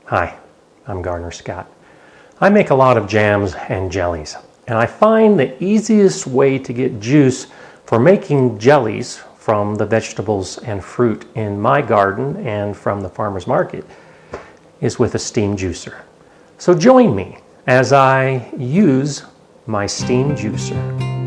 Hi, I'm Garner Scott. I make a lot of jams and jellies, and I find the easiest way to get juice for making jellies from the vegetables and fruit in my garden and from the farmer's market is with a steam juicer. So join me as I use my steam juicer.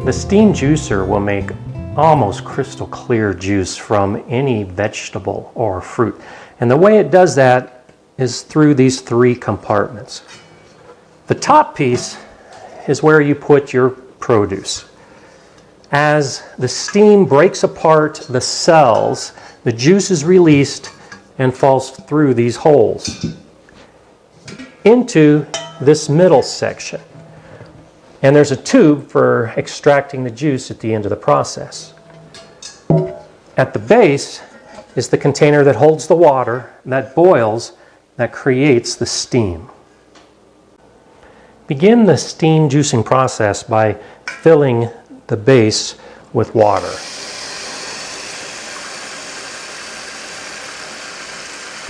The steam juicer will make almost crystal clear juice from any vegetable or fruit. And the way it does that is through these three compartments. The top piece is where you put your produce. As the steam breaks apart the cells, the juice is released and falls through these holes into this middle section. And there's a tube for extracting the juice at the end of the process. At the base is the container that holds the water that boils, that creates the steam. Begin the steam juicing process by filling the base with water.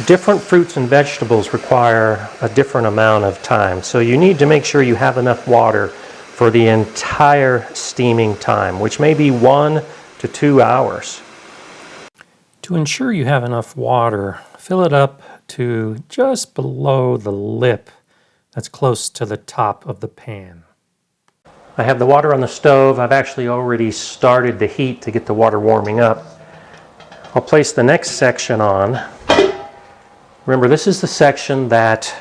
Different fruits and vegetables require a different amount of time, so you need to make sure you have enough water for the entire steaming time, which may be 1 to 2 hours. To ensure you have enough water, fill it up to just below the lip that's close to the top of the pan. I have the water on the stove. I've actually already started the heat to get the water warming up. I'll place the next section on. Remember, this is the section that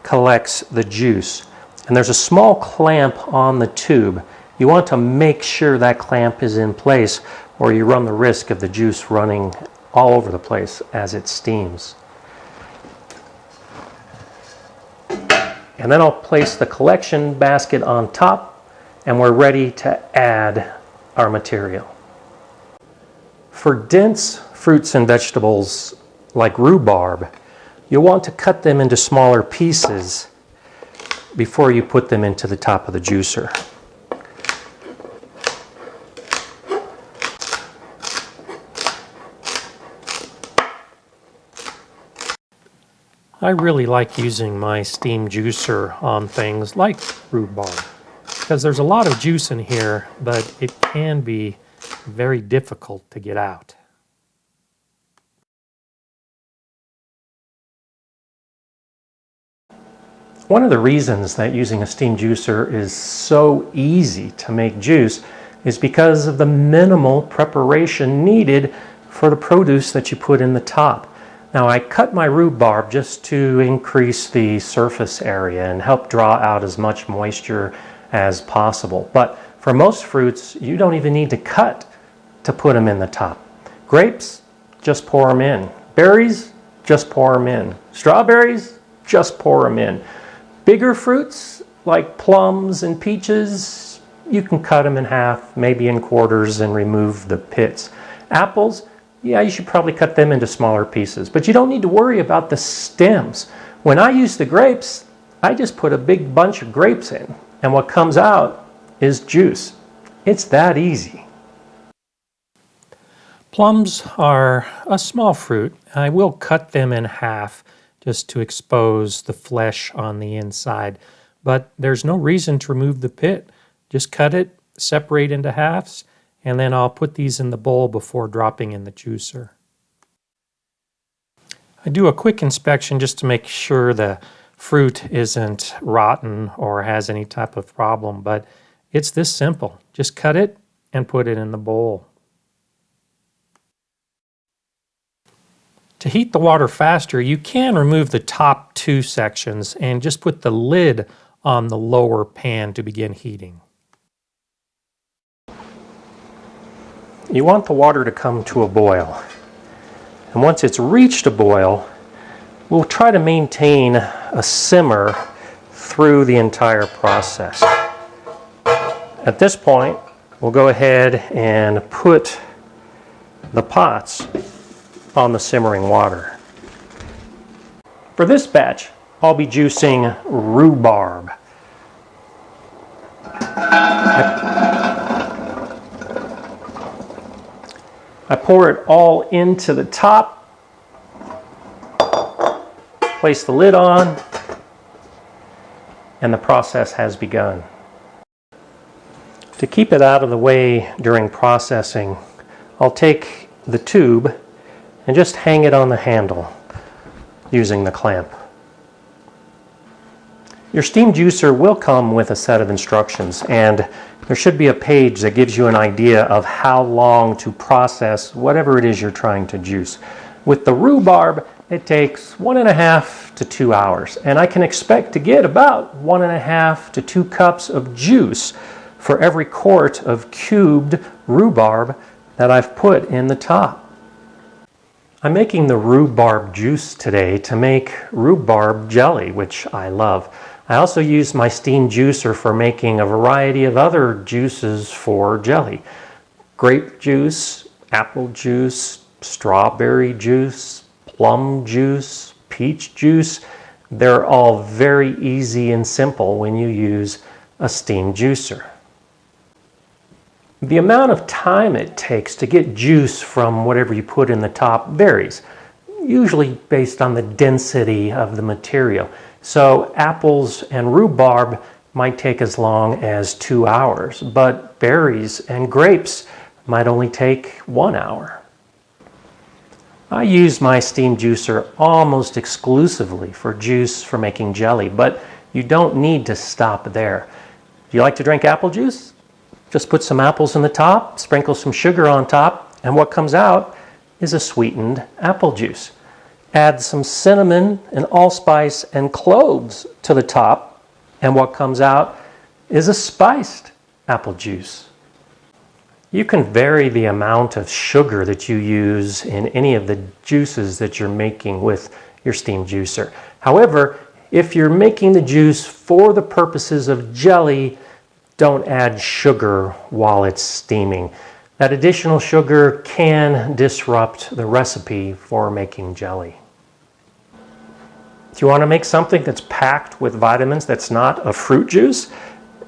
collects the juice. And there's a small clamp on the tube. You want to make sure that clamp is in place, or you run the risk of the juice running all over the place as it steams. And then I'll place the collection basket on top, and we're ready to add our material. For dense fruits and vegetables like rhubarb, you'll want to cut them into smaller pieces before you put them into the top of the juicer. I really like using my steam juicer on things like rhubarb because there's a lot of juice in here, but it can be very difficult to get out. One of the reasons that using a steam juicer is so easy to make juice is because of the minimal preparation needed for the produce that you put in the top. Now, I cut my rhubarb just to increase the surface area and help draw out as much moisture as possible. But for most fruits, you don't even need to cut to put them in the top. Grapes, just pour them in. Berries, just pour them in. Strawberries, just pour them in. Bigger fruits like plums and peaches, you can cut them in half, maybe in quarters, and remove the pits. Apples, yeah, you should probably cut them into smaller pieces, but you don't need to worry about the stems. When I use the grapes, I just put a big bunch of grapes in, and what comes out is juice. It's that easy. Plums are a small fruit. I will cut them in half just to expose the flesh on the inside. But there's no reason to remove the pit. Just cut it, separate into halves, and then I'll put these in the bowl before dropping in the juicer. I do a quick inspection just to make sure the fruit isn't rotten or has any type of problem, but it's this simple. Just cut it and put it in the bowl. To heat the water faster, you can remove the top two sections and just put the lid on the lower pan to begin heating. You want the water to come to a boil. And once it's reached a boil, we'll try to maintain a simmer through the entire process. At this point, we'll go ahead and put the pots on the simmering water. For this batch, I'll be juicing rhubarb. I pour it all into the top, place the lid on, and the process has begun. To keep it out of the way during processing, I'll take the tube and just hang it on the handle using the clamp. Your steam juicer will come with a set of instructions, and there should be a page that gives you an idea of how long to process whatever it is you're trying to juice. With the rhubarb, it takes 1.5 to 2 hours, and I can expect to get about 1.5 to 2 cups of juice for every quart of cubed rhubarb that I've put in the top. I'm making the rhubarb juice today to make rhubarb jelly, which I love. I also use my steam juicer for making a variety of other juices for jelly. Grape juice, apple juice, strawberry juice, plum juice, peach juice. They're all very easy and simple when you use a steam juicer. The amount of time it takes to get juice from whatever you put in the top varies, usually based on the density of the material. So apples and rhubarb might take as long as 2 hours, but berries and grapes might only take 1 hour. I use my steam juicer almost exclusively for juice for making jelly, but you don't need to stop there. Do you like to drink apple juice? Just put some apples in the top, sprinkle some sugar on top, and what comes out is a sweetened apple juice. Add some cinnamon and allspice and cloves to the top, and what comes out is a spiced apple juice. You can vary the amount of sugar that you use in any of the juices that you're making with your steam juicer. However, if you're making the juice for the purposes of jelly, don't add sugar while it's steaming. That additional sugar can disrupt the recipe for making jelly. If you want to make something that's packed with vitamins that's not a fruit juice,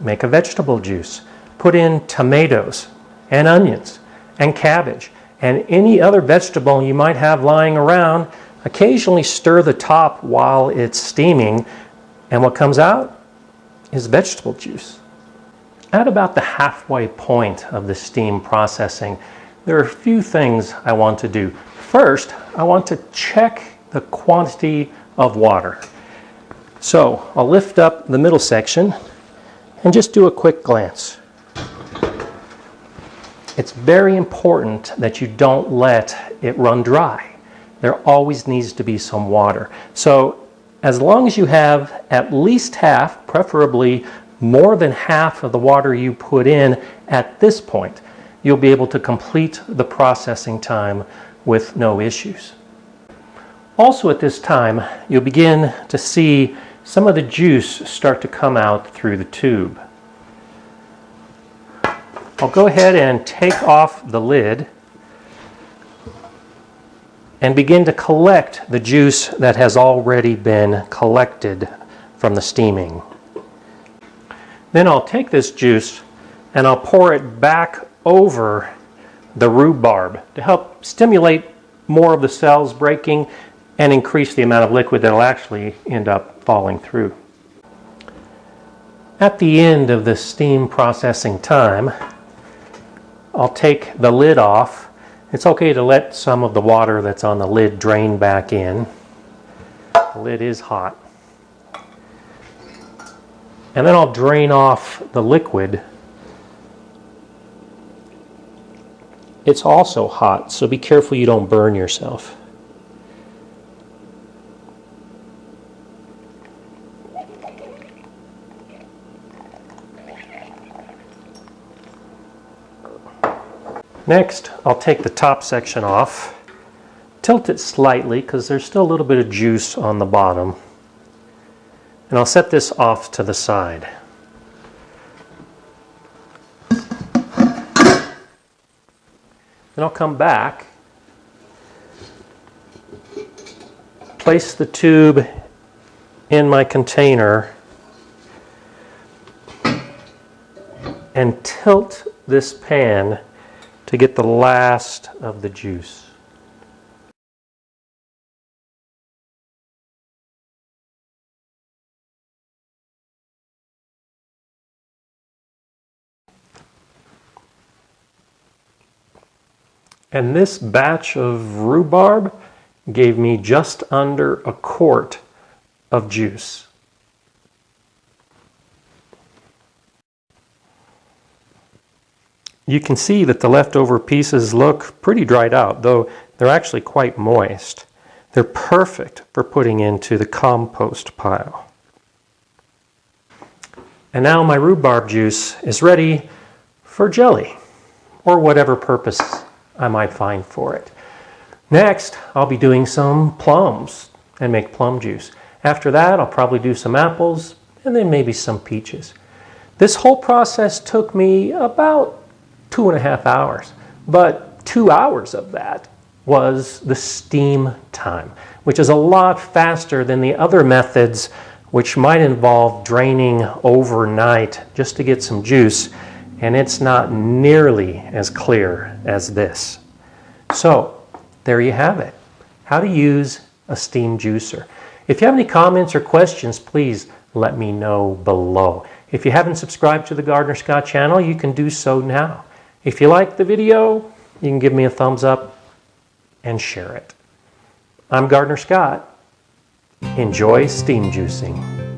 make a vegetable juice. Put in tomatoes and onions and cabbage and any other vegetable you might have lying around. Occasionally stir the top while it's steaming, and what comes out is vegetable juice. At about the halfway point of the steam processing, there are a few things I want to do. First, I want to check the quantity of water. So I'll lift up the middle section and just do a quick glance. It's very important that you don't let it run dry. There always needs to be some water. So as long as you have at least half, preferably more than half of the water you put in at this point, you'll be able to complete the processing time with no issues. Also at this time, you'll begin to see some of the juice start to come out through the tube. I'll go ahead and take off the lid and begin to collect the juice that has already been collected from the steaming. Then I'll take this juice and I'll pour it back over the rhubarb to help stimulate more of the cells breaking and increase the amount of liquid that will actually end up falling through. At the end of the steam processing time, I'll take the lid off. It's okay to let some of the water that's on the lid drain back in. The lid is hot. And then I'll drain off the liquid. It's also hot, so be careful you don't burn yourself. Next, I'll take the top section off, tilt it slightly because there's still a little bit of juice on the bottom. And I'll set this off to the side. Then I'll come back place the tube in my container and tilt this pan to get the last of the juice. And this batch of rhubarb gave me just under a quart of juice. You can see that the leftover pieces look pretty dried out, though they're actually quite moist. They're perfect for putting into the compost pile. And now my rhubarb juice is ready for jelly, or whatever purpose I might find for it. Next, I'll be doing some plums and make plum juice. After that, I'll probably do some apples and then maybe some peaches. This whole process took me about 2.5 hours, but 2 hours of that was the steam time, which is a lot faster than the other methods, which might involve draining overnight just to get some juice, and it's not nearly as clear as this. So there you have it, how to use a steam juicer. If you have any comments or questions, please let me know below. If you haven't subscribed to the Gardener Scott channel, you can do so now. If you like the video, you can give me a thumbs up and share it. I'm Gardener Scott. Enjoy steam juicing.